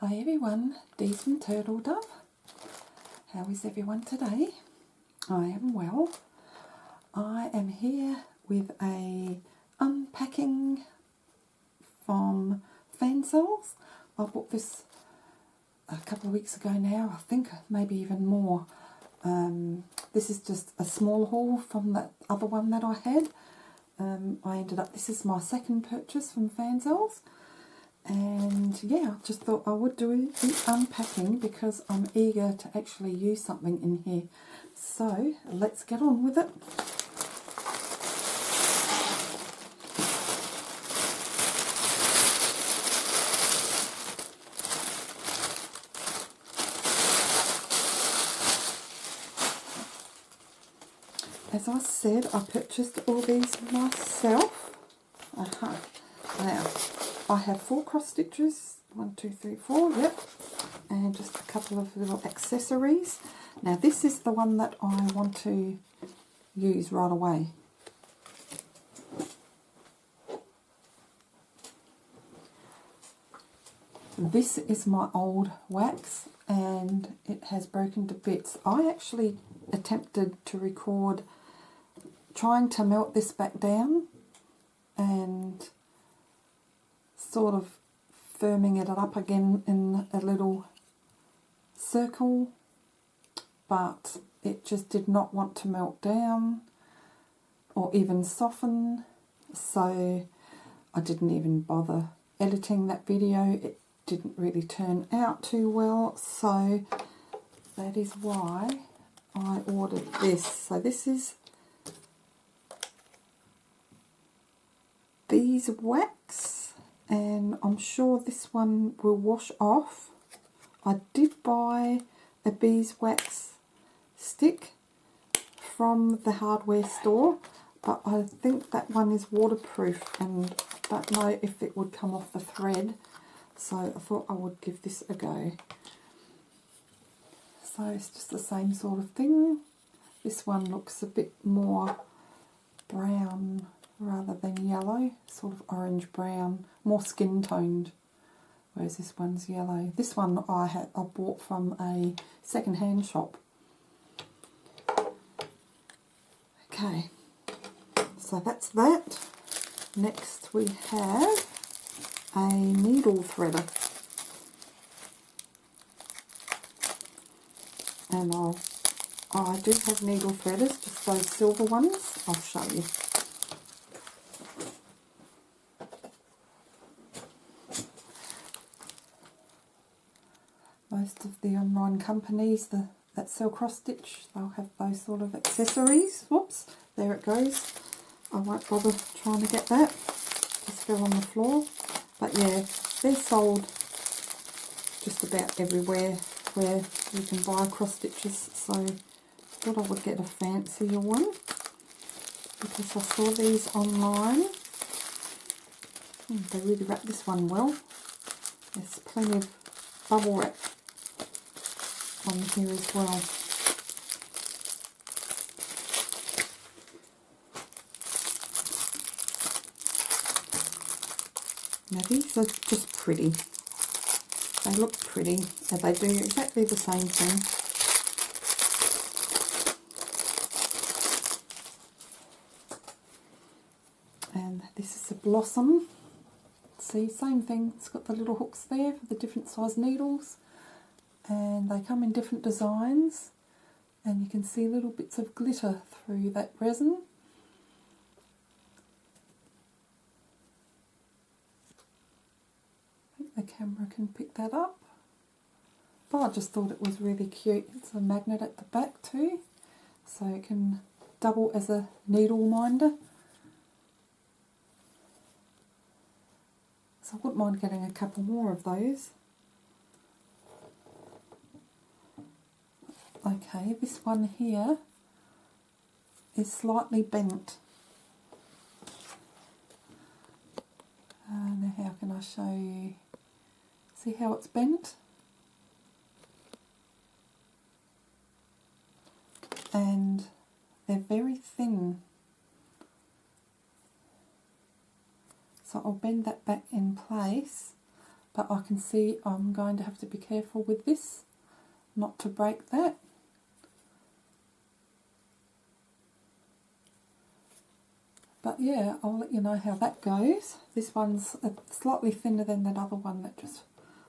Hi everyone, Dee from Turtle Dove. How is everyone today? I am well. I am here with a unpacking from Fansells. I bought this a couple of weeks ago now, I think maybe even more. This is just a small haul from that other one that I had. This is my second purchase from Fansells. And yeah, I just thought I would do the unpacking because I'm eager to actually use something in here. So let's get on with it. As I said, I purchased all these myself. Now, I have 4 cross stitches, 1, 2, 3, 4, yep, and just a couple of little accessories. Now this is the one that I want to use right away. This is my old wax and it has broken to bits. I actually attempted to record trying to melt this back down and sort of firming it up again in a little circle, but it just did not want to melt down or even soften, so I didn't even bother editing that video. It didn't really turn out too well, so that is why I ordered this. So this is beeswax, and I'm sure this one will wash off. I did buy a beeswax stick from the hardware store, but I think that one is waterproof and I don't know if it would come off the thread, so I thought I would give this a go. So it's just the same sort of thing. This one looks a bit more brown rather than yellow, sort of orange brown, more skin toned, whereas this one's yellow. This one I bought from a second-hand shop. Okay, so that's that. Next we have a needle threader, and I do have needle threaders, just those silver ones. I'll show you. Most of the online companies that sell cross stitch, they'll have those sort of accessories. Whoops, there it goes. I won't bother trying to get that. Just fell on the floor. But yeah, they're sold just about everywhere where you can buy cross stitches. So I thought I would get a fancier one because I saw these online. They really wrap this one well. There's plenty of bubble wrap on here as well. Now these are just pretty. They look pretty and they do exactly the same thing. And this is a blossom. See, same thing. It's got the little hooks there for the different size needles. And they come in different designs, and you can see little bits of glitter through that resin. I think the camera can pick that up, but I just thought it was really cute. It's a magnet at the back too, so it can double as a needle minder. So I wouldn't mind getting a couple more of those. Okay, this one here is slightly bent. Now how can I show you? See how it's bent? And they're very thin. So I'll bend that back in place but I can see I'm going to have to be careful with this, not to break that. But yeah, I'll let you know how that goes. This one's slightly thinner than that other one that just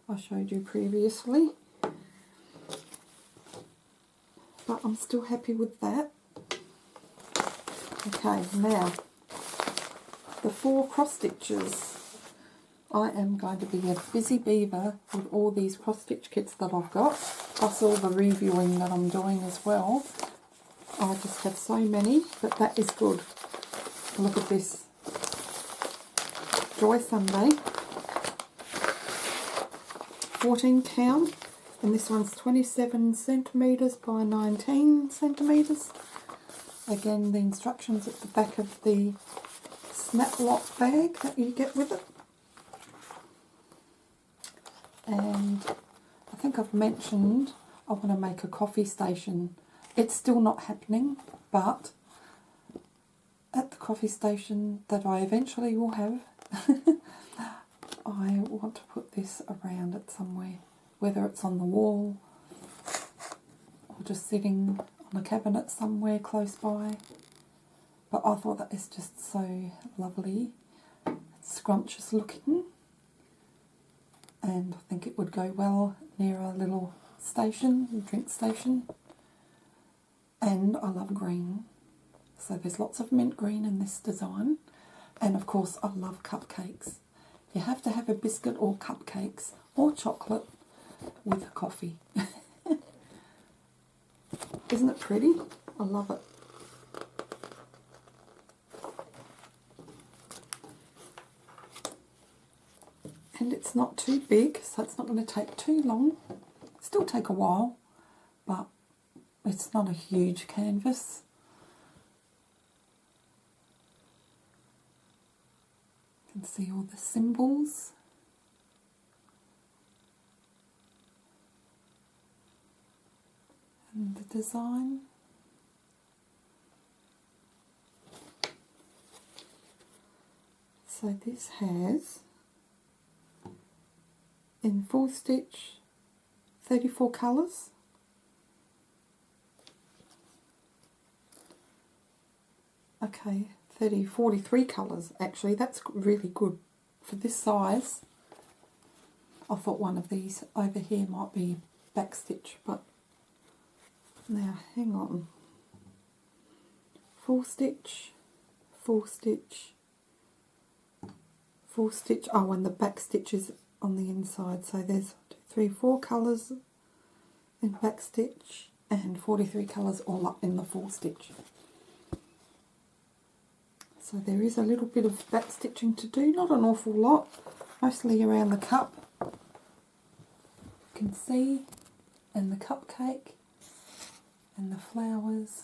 I showed you previously. But I'm still happy with that. Okay, now the 4 cross stitches. I am going to be a busy beaver with all these cross stitch kits that I've got, plus all the reviewing that I'm doing as well. I just have so many, but that is good. Look at this. Joy Sunday. 14 count. And this one's 27 centimetres by 19 centimetres. Again, the instructions at the back of the snap lock bag that you get with it. And I think I've mentioned I want to make a coffee station. It's still not happening, but at the coffee station that I eventually will have, I want to put this around it somewhere, whether it's on the wall or just sitting on a cabinet somewhere close by. But I thought that is just so lovely, scrumptious looking, and I think it would go well near a little station, a drink station. And I love green. So there's lots of mint green in this design. And of course I love cupcakes. You have to have a biscuit or cupcakes or chocolate with a coffee. Isn't it pretty? I love it. And it's not too big, so it's not going to take too long. Still take a while, but it's not a huge canvas. You can see all the symbols. And the design. So this has, in full stitch, 34 colours. Okay, 43 colours actually. That's really good for this size. I thought one of these over here might be backstitch, but now hang on. Full stitch, full stitch, full stitch. Oh, and the back stitch is on the inside. So there's 4 colours in back stitch and 43 colours all up in the full stitch. So there is a little bit of back stitching to do, not an awful lot, mostly around the cup. You can see, and the cupcake, and the flowers,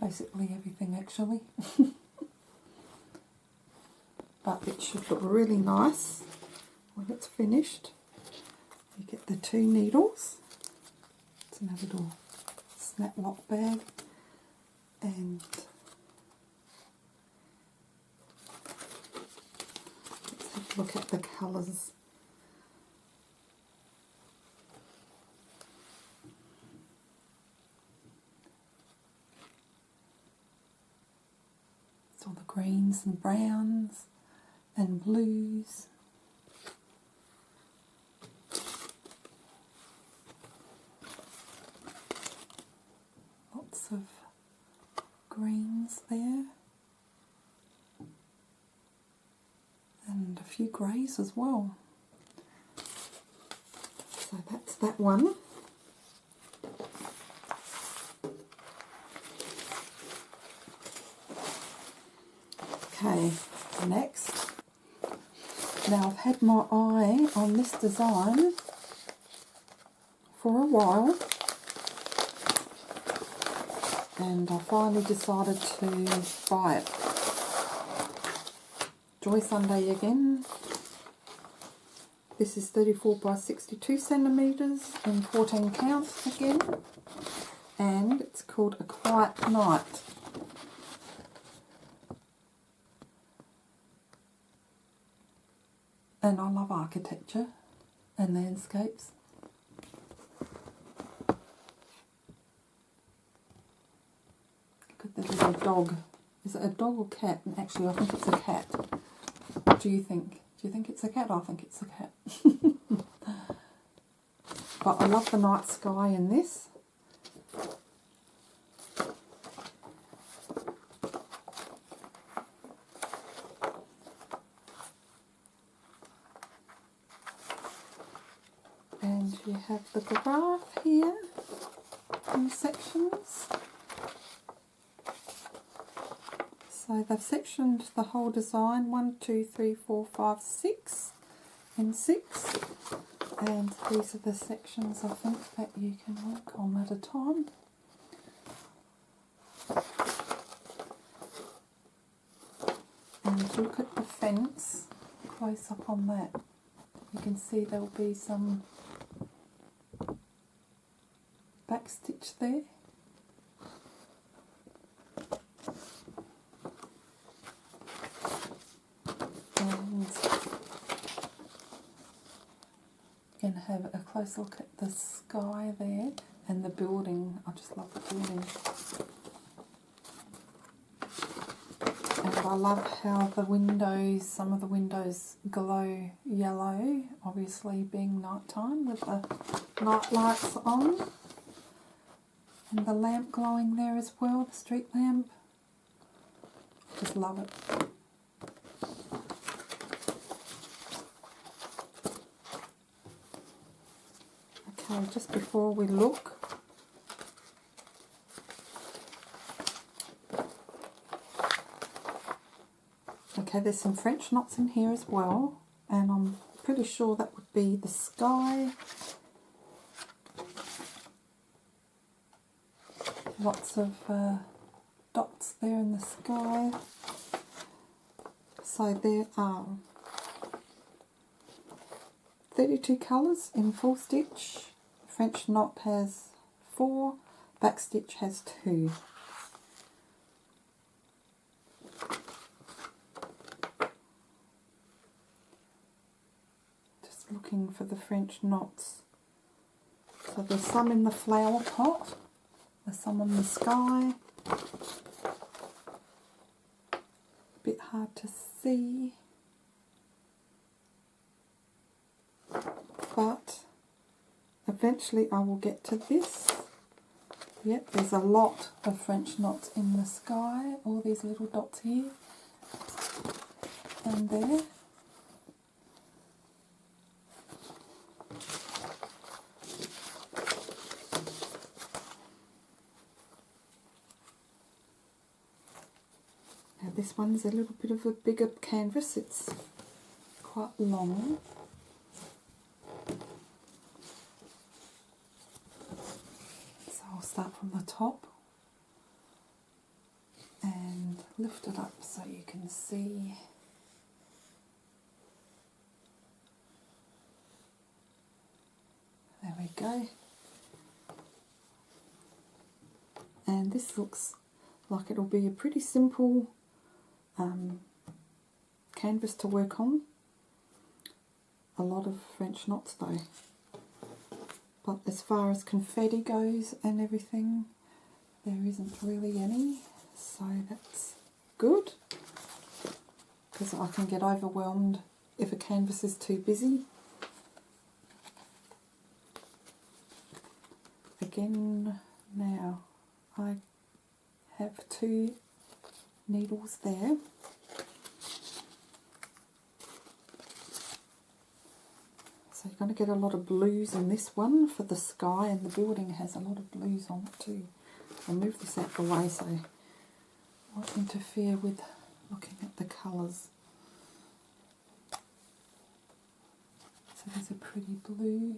basically everything actually. But it should look really nice when it's finished. You get the 2 needles. It's in a little snap lock bag, and let's have a look at the colours. It's all the greens and browns and blues. Lots of greens there. And a few greys as well. So that's that one. Okay, next. Now I've had my eye on this design for a while, and I finally decided to buy it. Joy Sunday again. This is 34 by 62 centimetres and 14 counts again, and it's called A Quiet Night. And I love architecture and landscapes. Look at the little dog. Is it a dog or cat? And actually, I think it's a cat. What do you think? Do you think it's a cat? I think it's a cat. But I love the night sky in this. And you have the graph here in sections. So they've sectioned the whole design 1, 2, 3, 4, 5, 6 in 6. And these are the sections I think that you can work on at a time. And look at the fence, close up on that. You can see there'll be some backstitch there. And you can have a close look at the sky there and the building. I just love the building. And I love how the windows, some of the windows glow yellow, obviously being nighttime with the night lights on. And the lamp glowing there as well, the street lamp. Just love it. Okay, just before we look, okay, there's some French knots in here as well, and I'm pretty sure that would be the sky. Lots of dots there in the sky. So there are 32 colours in full stitch. French knot has 4, back stitch has 2. Just looking for the French knots. So there's some in the flower pot, there's some in the sky. A bit hard to see, but eventually I will get to this. Yep, there's a lot of French knots in the sky, all these little dots here and there. Now this one's a little bit of a bigger canvas, it's quite long. I'll start from the top and lift it up so you can see. There we go. And this looks like it'll be a pretty simple canvas to work on. A lot of French knots though. But as far as confetti goes and everything, there isn't really any, so that's good, because I can get overwhelmed if a canvas is too busy. Again, now I have 2 needles there. So you're going to get a lot of blues in this one for the sky, and the building has a lot of blues on it too. I'll move this out the way so it won't interfere with looking at the colours. So there's a pretty blue,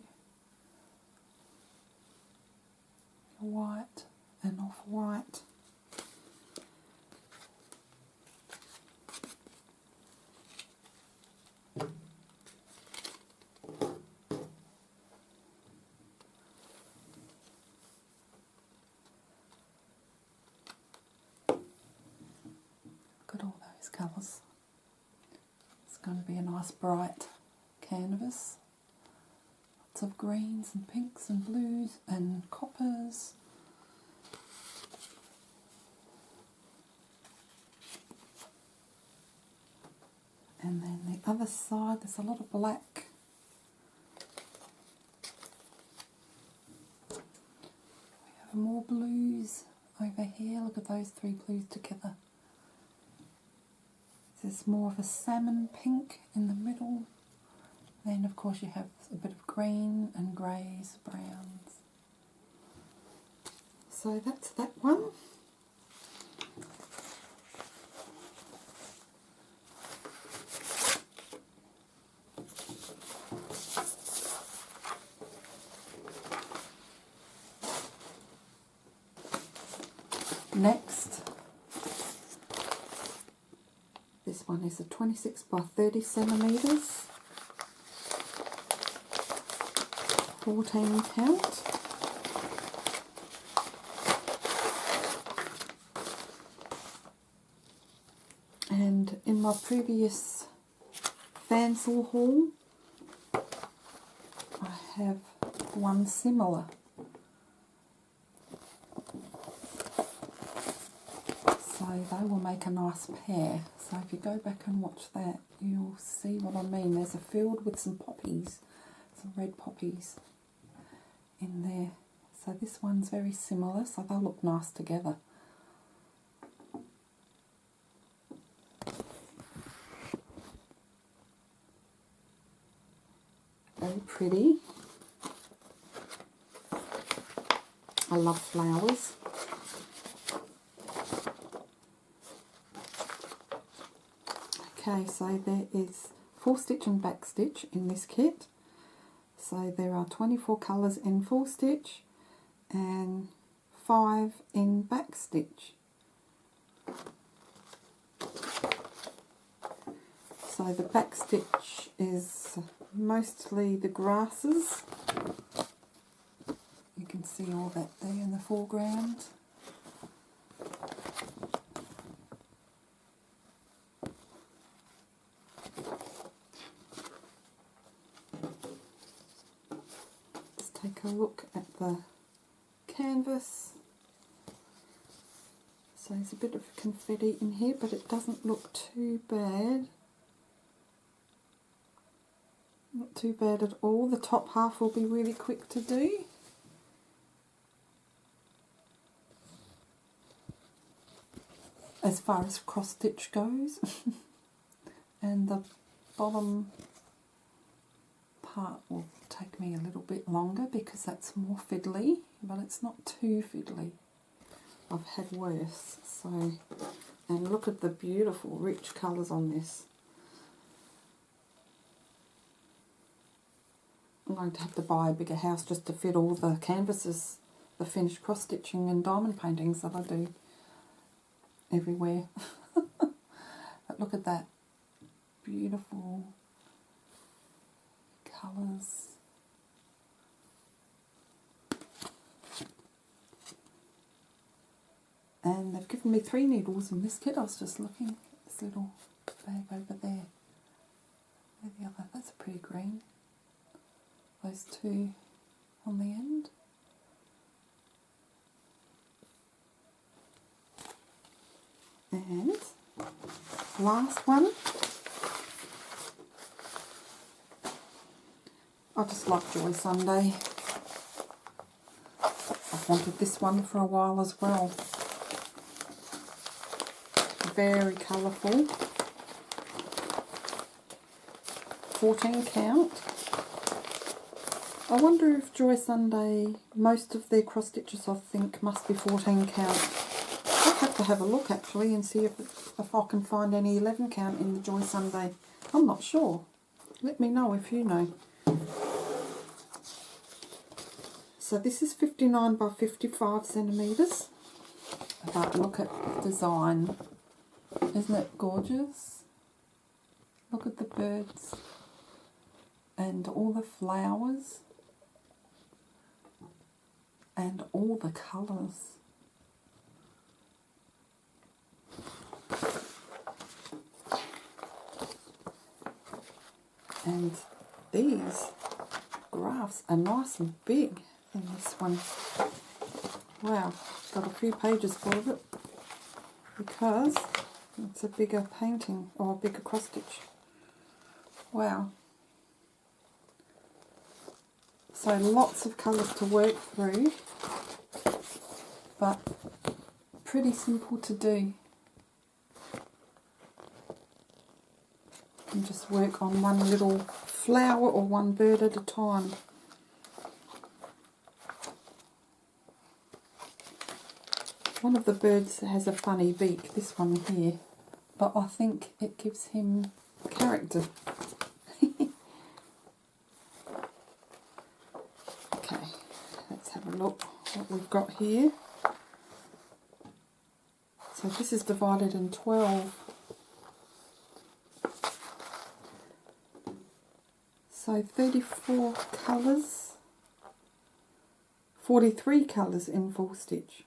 white and off-white. Look at all those colours. It's going to be a nice bright canvas. Lots of greens and pinks and blues and coppers. And then the other side, there's a lot of black. We have more blues over here. Look at those three blues together. There's more of a salmon pink in the middle. Then of course you have a bit of green and greys, browns. So that's that one. Next, this one is a 26 by 30 centimetres, 14 count. And in my previous Fansells haul, I have one similar. So they will make a nice pair. So if you go back and watch that, you'll see what I mean. There's a field with some poppies, some red poppies in there. So this one's very similar, so they'll look nice together. Very pretty. I love flowers. Okay, so there is 4 stitch and back stitch in this kit. So there are 24 colours in full stitch and 5 in back stitch. So the back stitch is mostly the grasses. You can see all that there in the foreground. Take a look at the canvas. So there's a bit of confetti in here, but it doesn't look too bad. Not too bad at all. The top half will be really quick to do. As far as cross stitch goes. And the bottom part will take me a little bit longer because that's more fiddly, but it's not too fiddly. I've had worse. So, and look at the beautiful rich colours on this. I'm going to have to buy a bigger house just to fit all the canvases, the finished cross stitching and diamond paintings that I do everywhere. But look at that beautiful colours. And they've given me 3 needles in this kit. I was just looking at this little bag over there. Where's the other? That's a pretty green. Those 2 on the end. And last one. I just like Joy Sunday. I've wanted this one for a while as well. Very colourful. 14 count. I wonder if Joy Sunday, most of their cross stitches I think must be 14 count. I'll have to have a look actually and see if I can find any 11 count in the Joy Sunday. I'm not sure. Let me know if you know. So this is 59 by 55 centimetres. But look at the design. Isn't it gorgeous? Look at the birds and all the flowers and all the colours. And these graphs are nice and big in this one. Wow, got a few pages full of it because it's a bigger painting or a bigger cross stitch. Wow. So lots of colours to work through, but pretty simple to do. And just work on one little flower or one bird at a time. One of the birds has a funny beak, this one here, but I think it gives him character. Okay, let's have a look what we've got here. So this is divided in 12. So 34 colours, 43 colours in full stitch.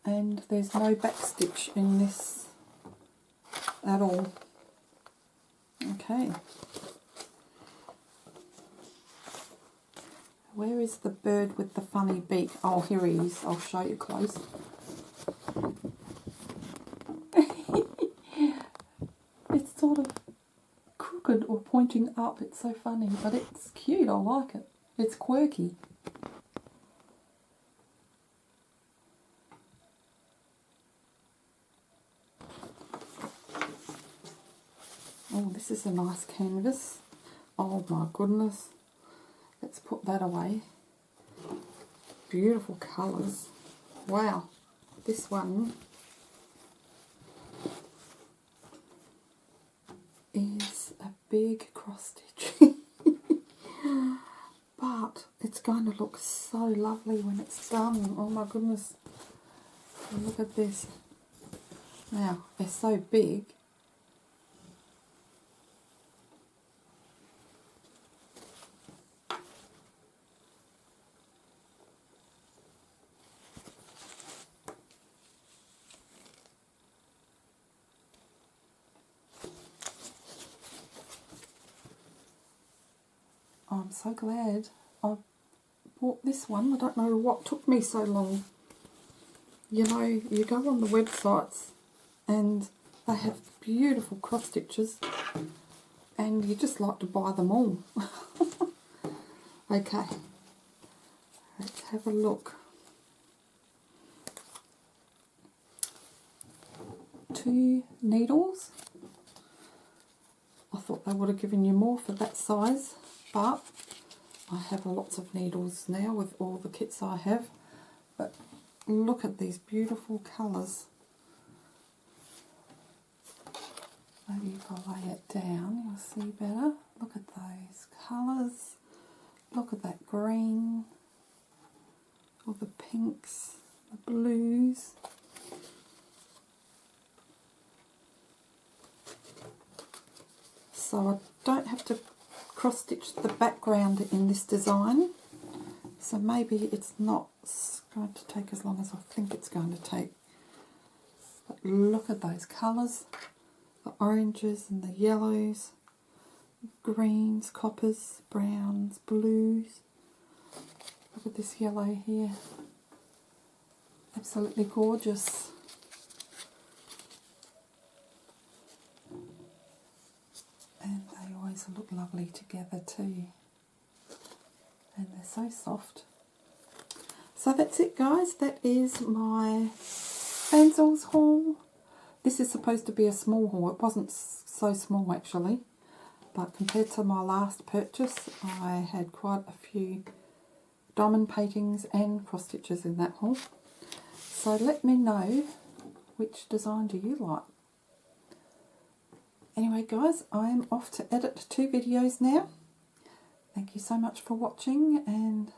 And there's no back stitch in this at all. Okay. Where is the bird with the funny beak? Oh, here he is. I'll show you close. It's sort of crooked or pointing up. It's so funny, but it's cute. I like it. It's quirky. Oh, this is a nice canvas. Oh my goodness. Let's put that away. Beautiful colours. Wow. This one is a big cross stitch. But it's going to look so lovely when it's done. Oh my goodness. Look at this. Now, they're so big. I'm so glad I bought this one. I don't know what took me so long. You know, you go on the websites and they have beautiful cross stitches and you just like to buy them all. Okay, let's have a look. 2 needles. I thought they would have given you more for that size, but I have lots of needles now with all the kits I have. But look at these beautiful colours. Maybe if I lay it down, you'll see better. Look at those colours. Look at that green. All the pinks, the blues. So I don't have to cross stitch the background in this design, so maybe it's not going to take as long as I think it's going to take. But look at those colours, the oranges and the yellows, greens, coppers, browns, blues. Look at this yellow here, absolutely gorgeous. And they always look lovely together too. And they're so soft. So that's it, guys. That is my Fansells haul. This is supposed to be a small haul. It wasn't so small actually. But compared to my last purchase, I had quite a few diamond paintings and cross stitches in that haul. So let me know, which design do you like? Anyway guys, I am off to edit 2 videos now. Thank you so much for watching and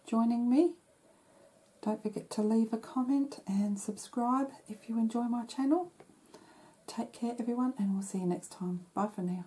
joining me. Don't forget to leave a comment and subscribe if you enjoy my channel. Take care everyone, and we'll see you next time. Bye for now.